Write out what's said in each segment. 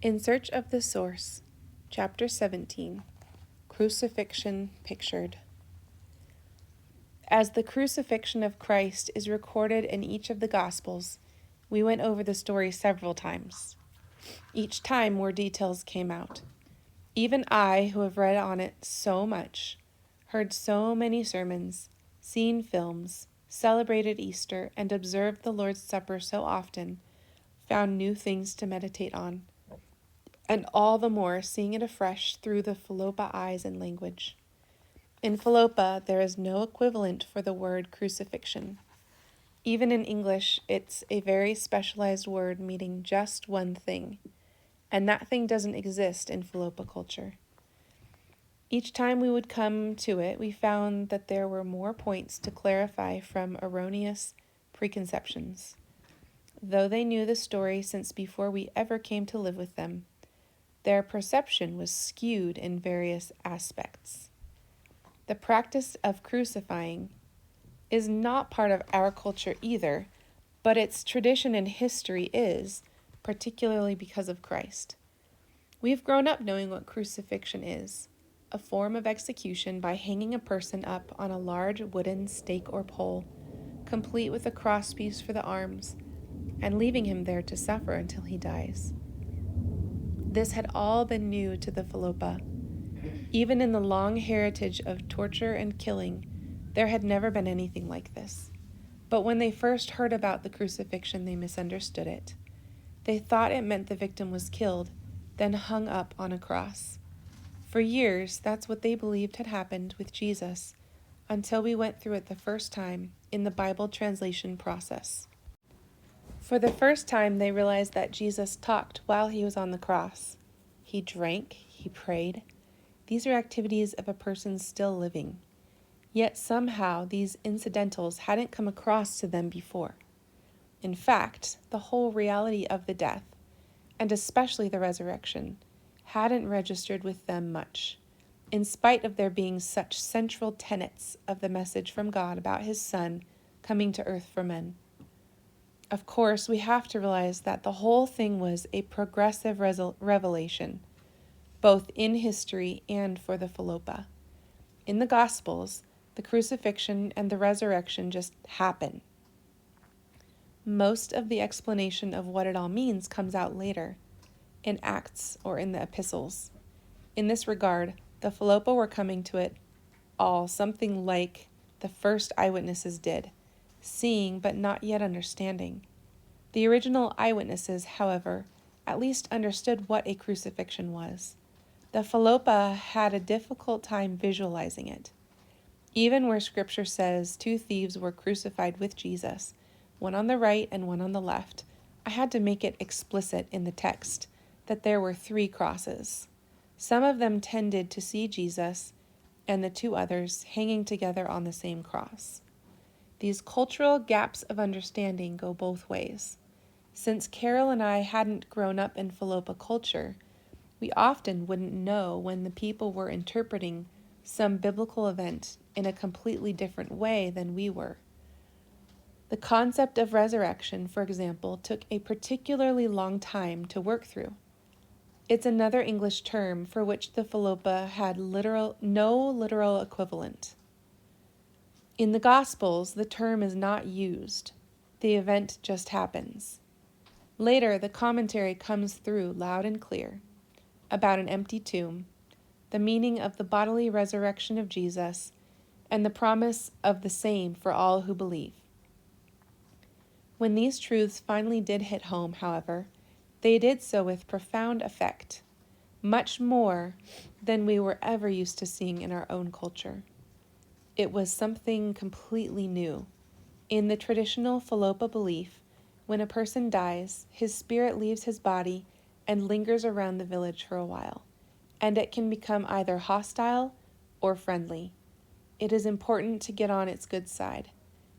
In Search of the Source, Chapter 17, Crucifixion Pictured. As the crucifixion of Christ is recorded in each of the Gospels, we went over the story several times. Each time more details came out. Even I, who have read on it so much, heard so many sermons, seen films, celebrated Easter, and observed the Lord's Supper so often, found new things to meditate on. And all the more seeing it afresh through the Philopa eyes and language. In Philopa, there is no equivalent for the word crucifixion. Even in English, it's a very specialized word meaning just one thing, and that thing doesn't exist in Philopa culture. Each time we would come to it, we found that there were more points to clarify from erroneous preconceptions. Though they knew the story since before we ever came to live with them, their perception was skewed in various aspects. The practice of crucifying is not part of our culture either, but its tradition and history is, particularly because of Christ. We've grown up knowing what crucifixion is, a form of execution by hanging a person up on a large wooden stake or pole, complete with a crosspiece for the arms, and leaving him there to suffer until he dies. This had all been new to the Philopa. Even in the long heritage of torture and killing, there had never been anything like this. But when they first heard about the crucifixion, they misunderstood it. They thought it meant the victim was killed, then hung up on a cross. For years, that's what they believed had happened with Jesus, until we went through it the first time in the Bible translation process. For the first time, they realized that Jesus talked while he was on the cross. He drank, he prayed. These are activities of a person still living. Yet somehow these incidentals hadn't come across to them before. In fact, the whole reality of the death, and especially the resurrection, hadn't registered with them much, in spite of there being such central tenets of the message from God about his Son coming to earth for men. Of course, we have to realize that the whole thing was a progressive revelation, both in history and for the Philopa. In the Gospels, the crucifixion and the resurrection just happen. Most of the explanation of what it all means comes out later, in Acts or in the epistles. In this regard, the Philopa were coming to it all something like the first eyewitnesses did, seeing but not yet understanding. The original eyewitnesses, however, at least understood what a crucifixion was. The Philopa had a difficult time visualizing it. Even where Scripture says 2 thieves were crucified with Jesus, one on the right and one on the left, I had to make it explicit in the text that there were 3 crosses. Some of them tended to see Jesus and the 2 others hanging together on the same cross. These cultural gaps of understanding go both ways. Since Carol and I hadn't grown up in Philopa culture, we often wouldn't know when the people were interpreting some biblical event in a completely different way than we were. The concept of resurrection, for example, took a particularly long time to work through. It's another English term for which the Philopa had no literal equivalent. In the Gospels, the term is not used. The event just happens. Later, the commentary comes through loud and clear about an empty tomb, the meaning of the bodily resurrection of Jesus, and the promise of the same for all who believe. When these truths finally did hit home, however, they did so with profound effect, much more than we were ever used to seeing in our own culture. It was something completely new. In the traditional Philopa belief, when a person dies, his spirit leaves his body and lingers around the village for a while, and it can become either hostile or friendly. It is important to get on its good side.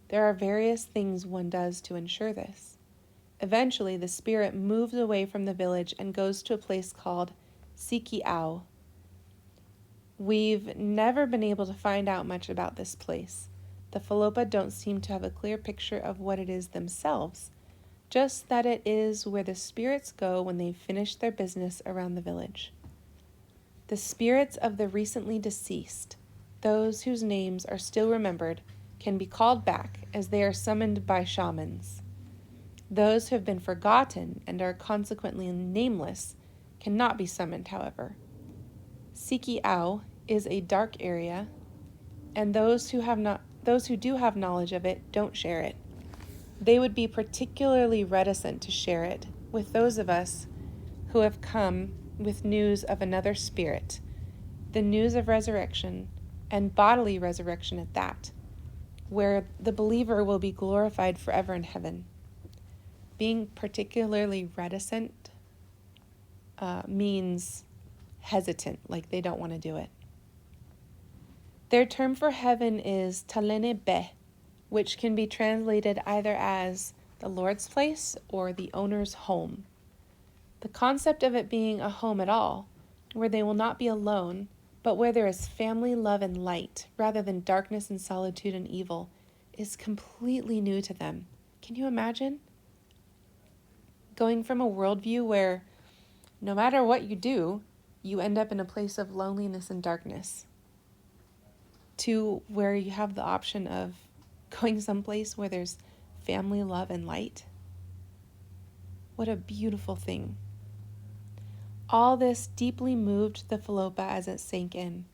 There are various things one does to ensure this. Eventually, the spirit moves away from the village and goes to a place called Sikiau. We've never been able to find out much about this place. The Philopa don't seem to have a clear picture of what it is themselves, just that it is where the spirits go when they finish their business around the village. The spirits of the recently deceased, those whose names are still remembered, can be called back as they are summoned by shamans. Those who have been forgotten and are consequently nameless cannot be summoned, however. Siki Au is a dark area, and those who do have knowledge of it don't share it. They would be particularly reticent to share it with those of us who have come with news of another spirit, the news of resurrection, and bodily resurrection at that, where the believer will be glorified forever in heaven. Being particularly reticent means hesitant, like they don't want to do it. Their term for heaven is Talene Be, which can be translated either as the Lord's place or the owner's home. The concept of it being a home at all, where they will not be alone, but where there is family, love, and light, rather than darkness and solitude and evil, is completely new to them. Can you imagine? Going from a worldview where no matter what you do, you end up in a place of loneliness and darkness, to where you have the option of going someplace where there's family, love, and light. What a beautiful thing. All this deeply moved the Filopa as it sank in.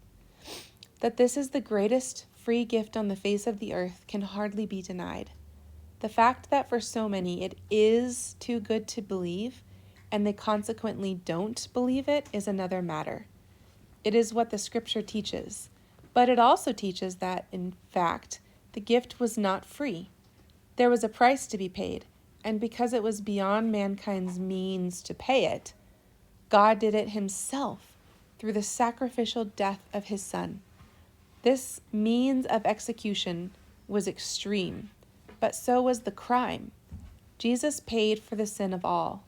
That this is the greatest free gift on the face of the earth can hardly be denied. The fact that for so many it is too good to believe, and they consequently don't believe it, is another matter. It is what the scripture teaches, but it also teaches that, in fact, the gift was not free. There was a price to be paid, and because it was beyond mankind's means to pay it, God did it himself through the sacrificial death of his Son. This means of execution was extreme, but so was the crime. Jesus paid for the sin of all.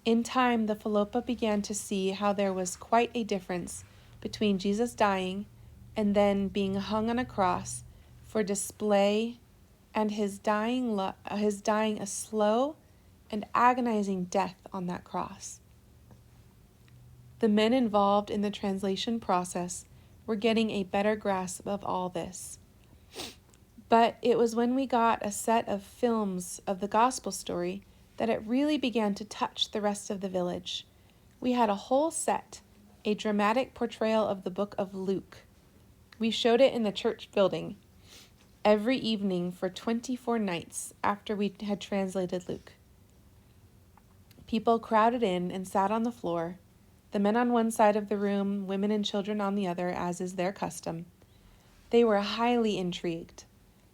In time, the Filopa began to see how there was quite a difference between Jesus dying and then being hung on a cross for display, and his dying a slow and agonizing death on that cross. The men involved in the translation process were getting a better grasp of all this. But it was when we got a set of films of the gospel story that it really began to touch the rest of the village. We had a whole set, a dramatic portrayal of the book of Luke. We showed it in the church building every evening for 24 nights after we had translated Luke. People crowded in and sat on the floor, the men on one side of the room, women and children on the other, as is their custom. They were highly intrigued.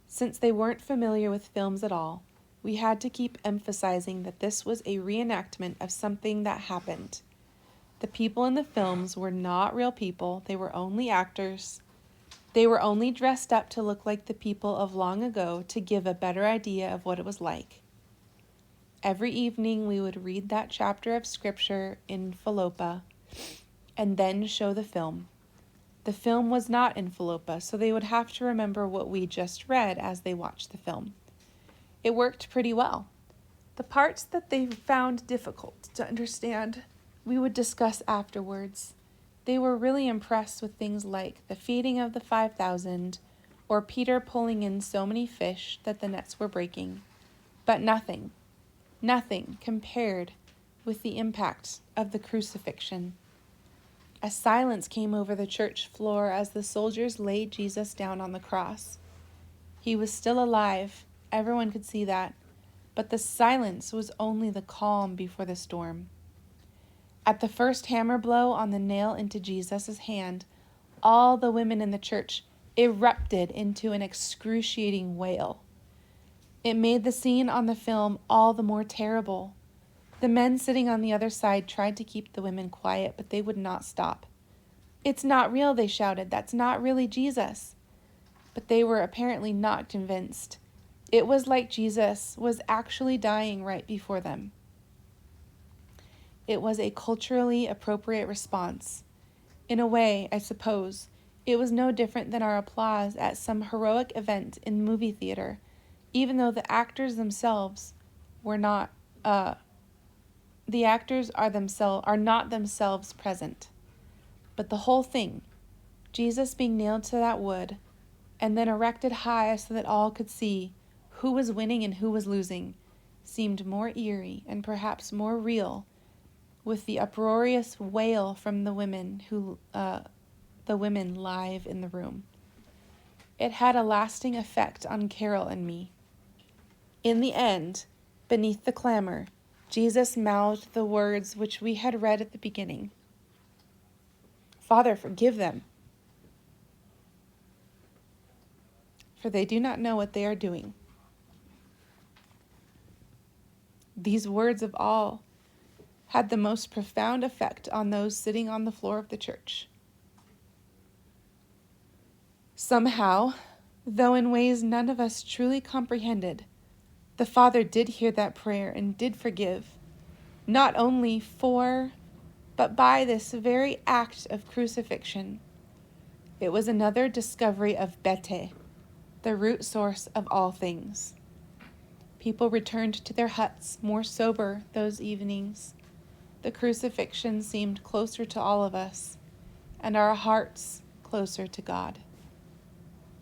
Since they weren't familiar with films at all, we had to keep emphasizing that this was a reenactment of something that happened. The people in the films were not real people. They were only actors. They were only dressed up to look like the people of long ago to give a better idea of what it was like. Every evening we would read that chapter of scripture in Filopa and then show the film. The film was not in Filopa, so they would have to remember what we just read as they watched the film. It worked pretty well. The parts that they found difficult to understand, we would discuss afterwards. They were really impressed with things like the feeding of the 5,000 or Peter pulling in so many fish that the nets were breaking. But nothing compared with the impact of the crucifixion. A silence came over the church floor as the soldiers laid Jesus down on the cross. He was still alive, everyone could see that, but the silence was only the calm before the storm. At the first hammer blow on the nail into Jesus' hand, all the women in the church erupted into an excruciating wail. It made the scene on the film all the more terrible. The men sitting on the other side tried to keep the women quiet, but they would not stop. "It's not real," they shouted. "That's not really Jesus." But they were apparently not convinced. It was like Jesus was actually dying right before them. It was a culturally appropriate response. In a way, I suppose, it was no different than our applause at some heroic event in movie theater, even though the actors themselves were not the actors are not themselves present. But the whole thing, Jesus being nailed to that wood and then erected high so that all could see who was winning and who was losing, seemed more eerie and perhaps more real, with the uproarious wail from the women live in the room. It had a lasting effect on Carol and me. In the end, beneath the clamor, Jesus mouthed the words which we had read at the beginning. "Father, forgive them, for they do not know what they are doing." These words of all had the most profound effect on those sitting on the floor of the church. Somehow, though in ways none of us truly comprehended, the Father did hear that prayer and did forgive, not only for, but by this very act of crucifixion. It was another discovery of Bete, the root source of all things. People returned to their huts more sober those evenings. The crucifixion seemed closer to all of us, and our hearts closer to God.